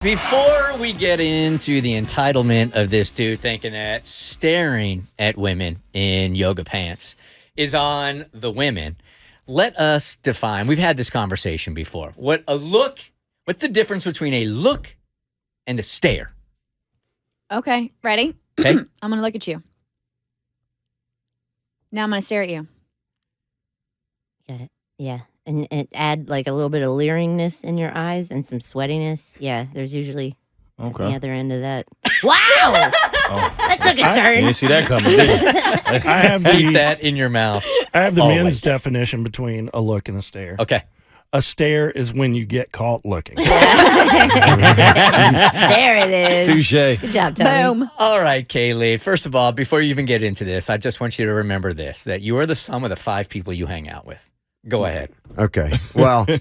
Before we get into the entitlement of this dude thinking that staring at women in yoga pants is on the women, let us define. We've had this conversation before. What's the difference between a look and a stare? Okay, ready? Okay. I'm going to look at you. Now I'm going to stare at you. Got it. Yeah. And add like a little bit of leeringness in your eyes and some sweatiness. Yeah, there's usually at the other end of that. Wow! That took a turn. You didn't see that coming, did you? I have Keep that in your mouth. I have the Always. men's definition between a look and a stare. Okay. A stare is when you get caught looking. There it is. Touche. Good job, Tommy. Boom. All right, Kaylee. First of all, before you even get into this, I just want you to remember this, that you are the sum of the 5 people you hang out with. Go ahead. Okay. Well, do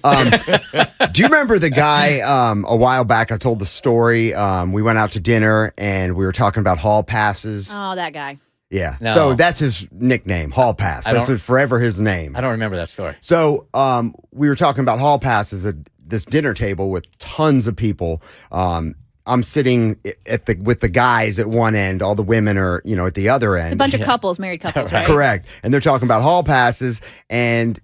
you remember the guy a while back? I told the story. We went out to dinner and we were talking about hall passes. Oh, that guy. Yeah. No. So that's his nickname, Hall Pass. That's forever his name. I don't remember that story. So we were talking about hall passes at this dinner table with tons of people. I'm sitting with the guys at one end. All the women are, at the other end. It's a bunch of couples, married couples, right? Correct. And they're talking about hall passes. And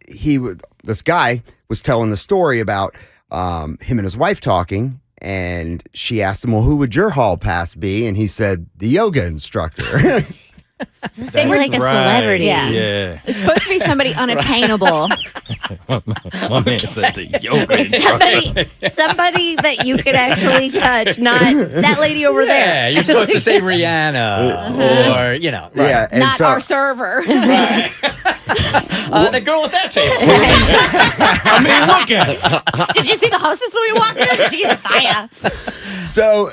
this guy was telling the story about him and his wife talking. And she asked him, well, who would your hall pass be? And he said, the yoga instructor. They were like a celebrity. Yeah. It's supposed to be somebody unattainable. My man said the yoga instructor. Somebody that you could actually touch, not that lady over there. Yeah, you're supposed to say Rihanna or, right. Yeah. And Not our server. Right. The girl at that table. I mean, look at it. Did you see the hostess when we walked in? She's a fire. So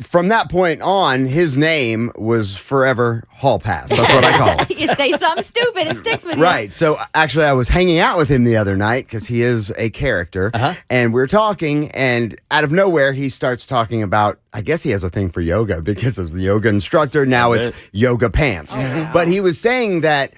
from that point on, his name was forever Hall Pass. That's what I call him. You say something stupid, it sticks with you. Right. So actually, I was hanging out with him the other night because he is a character. And we were talking, and out of nowhere, he starts talking about, I guess he has a thing for yoga because of the yoga instructor. Now it's yoga pants. But he was saying that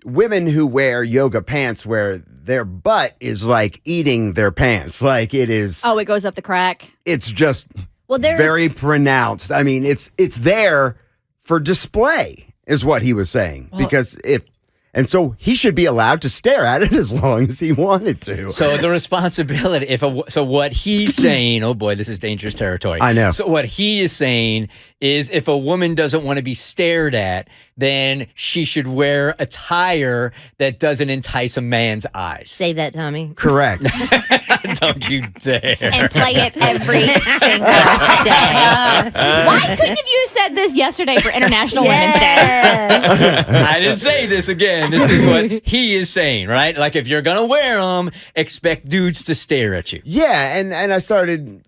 women who wear yoga pants where their butt is like eating their pants. Like it is. Oh, it goes up the crack. It's just there's very pronounced. I mean, it's there for display, is what he was saying. Because so he should be allowed to stare at it as long as he wanted to. So the responsibility, so what he's saying, oh boy, this is dangerous territory. I know. So what he is saying is if a woman doesn't want to be stared at, then she should wear attire that doesn't entice a man's eyes. Save that, Tommy. Correct. Don't you dare. And play it every single day. Why couldn't you have said this yesterday for International Women's Day? I didn't say this again. This is what he is saying, right? Like if you're gonna wear them, expect dudes to stare at you. Yeah, and I started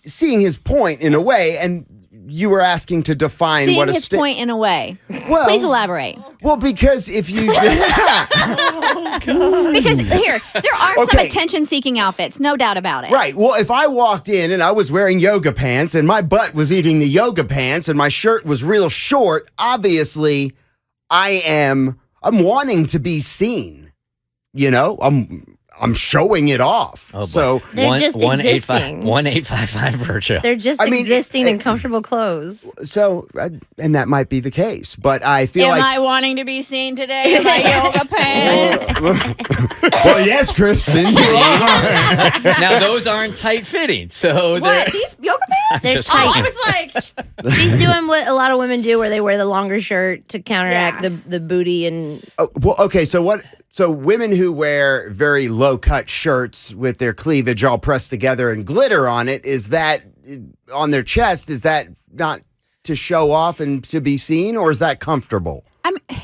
seeing his point in a way, and you were asking to define Seeing what a his point in a way. Well, Please elaborate. Well, because if you Because here, there are some Okay. attention-seeking outfits, no doubt about it. Right. Well, if I walked in and I was wearing yoga pants and my butt was eating the yoga pants and my shirt was real short, obviously I'm wanting to be seen. I'm showing it off. Oh, boy. So They're just existing. 1-855 Virtual. They're just existing in comfortable clothes. and that might be the case, but I feel Am like I wanting to be seen today in my yoga pants? well, yes, Kristen. Now those aren't tight fitting, so What? These yoga pants? They're just tight. Oh, I was like, She's doing what a lot of women do, where they wear the longer shirt to counteract the booty and. Oh, well, okay, so women who wear very low-cut shirts with their cleavage all pressed together and glitter on it, is that on their chest, is that not to show off and to be seen, or is that comfortable?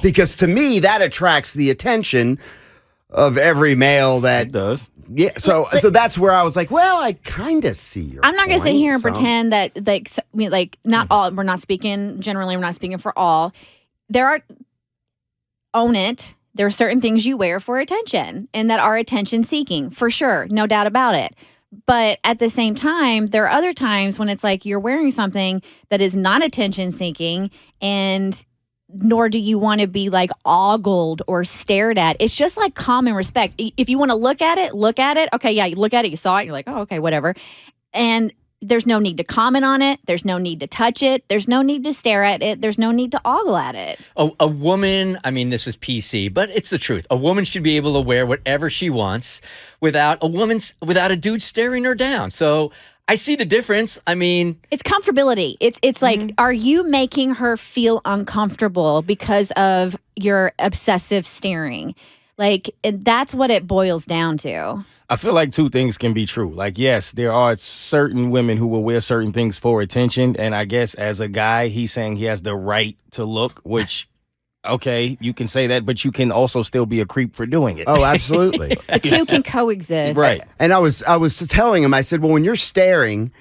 Because to me, that attracts the attention of every male that It does. Yeah, so that's where I was like, well, I kind of see your I'm not going to sit here and point, pretend that, not all, we're not speaking, generally, we're not speaking for all. Own it. There are certain things you wear for attention and that are attention seeking, for sure. No doubt about it. But at the same time, there are other times when it's like you're wearing something that is not attention seeking and nor do you want to be like ogled or stared at. It's just like common respect. If you want to look at it. Okay, yeah, you look at it, you saw it, you're like, oh, okay, whatever. And there's no need to comment on it. There's no need to touch it. There's no need to stare at it. There's no need to ogle at it. A woman, I mean, this is PC, but it's the truth. A woman should be able to wear whatever she wants without a dude staring her down. So I see the difference. I mean, it's comfortability. It's like, are you making her feel uncomfortable because of your obsessive staring? Like, and that's what it boils down to. I feel like two things can be true. Like, yes, there are certain women who will wear certain things for attention. And I guess as a guy, he's saying he has the right to look, which, okay, you can say that, but you can also still be a creep for doing it. Oh, absolutely. The two can coexist. Right. And I was telling him, I said, well, when you're staring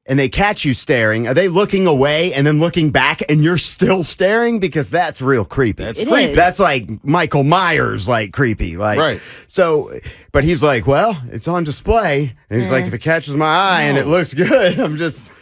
and they catch you staring, are they looking away and then looking back and you're still staring? Because that's real creepy. That's It creepy. is. That's like Michael Myers, like creepy. Like, Right. So, but he's like, well, it's on display. And he's like, if it catches my eye and it looks good,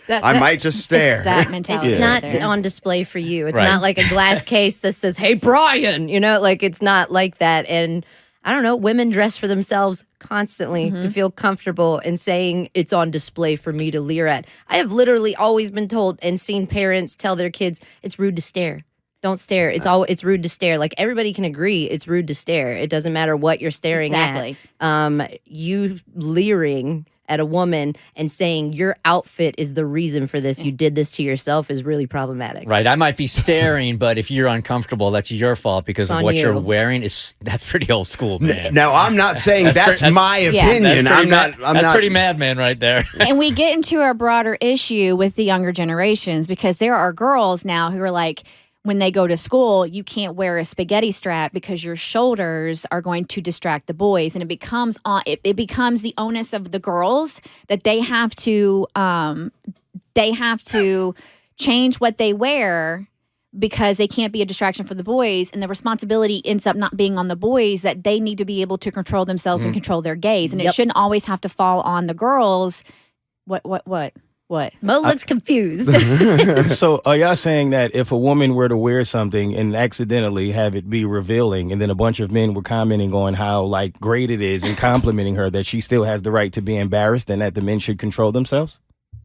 I might just stare. It's that mentality. It's right not there. on display for you. It's Right. not like a glass case that says, "Hey, Brian," like it's not like that. And I don't know, women dress for themselves constantly to feel comfortable and saying it's on display for me to leer at. I have literally always been told and seen parents tell their kids it's rude to stare. Don't stare. It's rude to stare. Like everybody can agree it's rude to stare. It doesn't matter what you're staring Exactly. at. You leering at a woman and saying your outfit is the reason for this, you did this to yourself, is really problematic. right. I might be staring, but if you're uncomfortable, that's your fault because of On what you're you. wearing. That's pretty old school, man. Now, I'm not saying that's my opinion. That's I'm not. pretty madman right there. And we get into a broader issue with the younger generations because there are girls now who are like, when they go to school, you can't wear a spaghetti strap because your shoulders are going to distract the boys, and it becomes it becomes the onus of the girls that they have to change what they wear because they can't be a distraction for the boys, and the responsibility ends up not being on the boys, that they need to be able to control themselves and control their gaze, and it shouldn't always have to fall on the girls. What? Mo looks confused. So are y'all saying that if a woman were to wear something and accidentally have it be revealing and then a bunch of men were commenting on how like great it is and complimenting her, that she still has the right to be embarrassed and that the men should control themselves?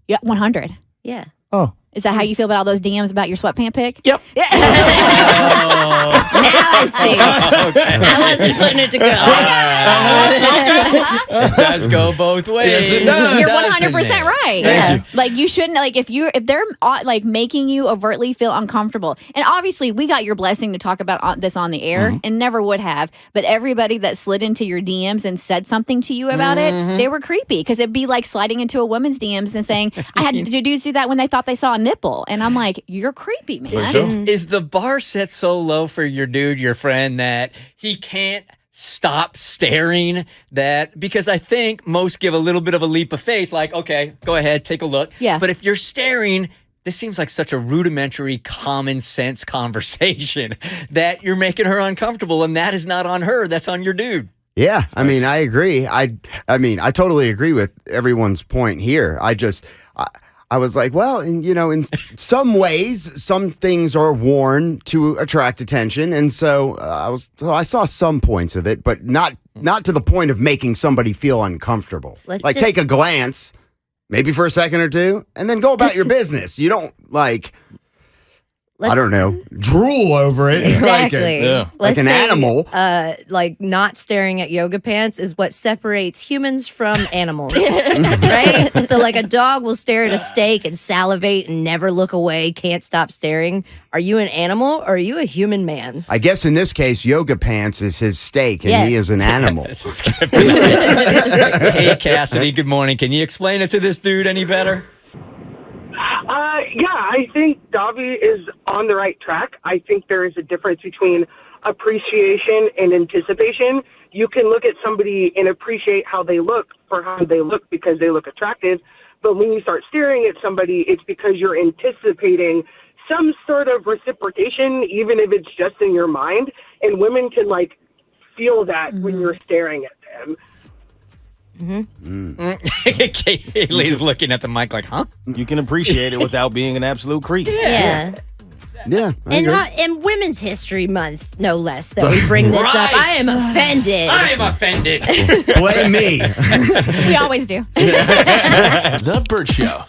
Yeah, 100. Yeah. Oh. Is that how you feel about all those DMs about your sweatpant pic? Yep. Now I see. I wasn't putting it together. It does go both ways. Yes, it does. You're doesn't 100% it? right. Thank you. Like you shouldn't, like if they're like making you overtly feel uncomfortable. And obviously we got your blessing to talk about this on the air and never would have. But everybody that slid into your DMs and said something to you about it, they were creepy because it'd be like sliding into a woman's DMs and saying, I had dudes do that when they thought they saw a nipple. And I'm like, you're creepy, man. Is the bar set so low for your dude, your friend, that he can't stop staring? That because I think most give a little bit of a leap of faith, like, okay, go ahead, take a look. Yeah. But if you're staring, this seems like such a rudimentary common sense conversation that you're making her uncomfortable, and that is not on her, that's on your dude. Yeah, I mean, I agree. I mean, I totally agree with everyone's point here. I was like, well, in some ways, some things are worn to attract attention, and so I saw some points of it, but not to the point of making somebody feel uncomfortable. Take a glance, maybe for a second or two, and then go about your business. You don't I don't know, drool over it. Exactly. Like an animal. Like not staring at yoga pants is what separates humans from animals, right? So like a dog will stare at a steak and salivate and never look away, can't stop staring. Are you an animal or are you a human man? I guess in this case, yoga pants is his steak, and he Yes. is an animal. Hey, Cassidy, good morning. Can you explain it to this dude any better? Yeah, I think Davi is on the right track. I think there is a difference between appreciation and anticipation. You can look at somebody and appreciate how they look for how they look because they look attractive. But when you start staring at somebody, it's because you're anticipating some sort of reciprocation, even if it's just in your mind. And women can feel that when you're staring at them. Kaylee's looking at the mic like, huh? You can appreciate it without being an absolute creep. Yeah. Yeah. And Women's History Month, no less, that we bring this up. I am offended. I am offended. Blame me. We always do. The Bert Show.